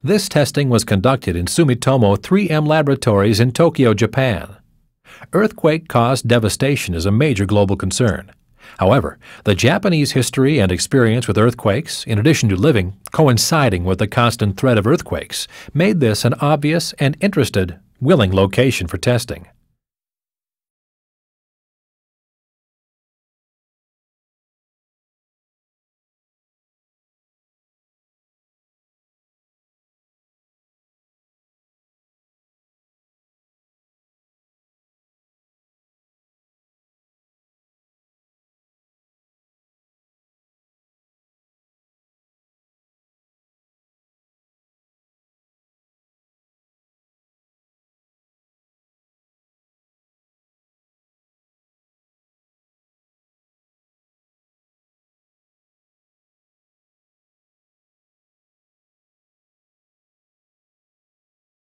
This testing was conducted in Sumitomo 3M laboratories in Tokyo, Japan. Earthquake-caused devastation is a major global concern. However, the Japanese history and experience with earthquakes, in addition to living coinciding with the constant threat of earthquakes, made this an obvious and willing location for testing.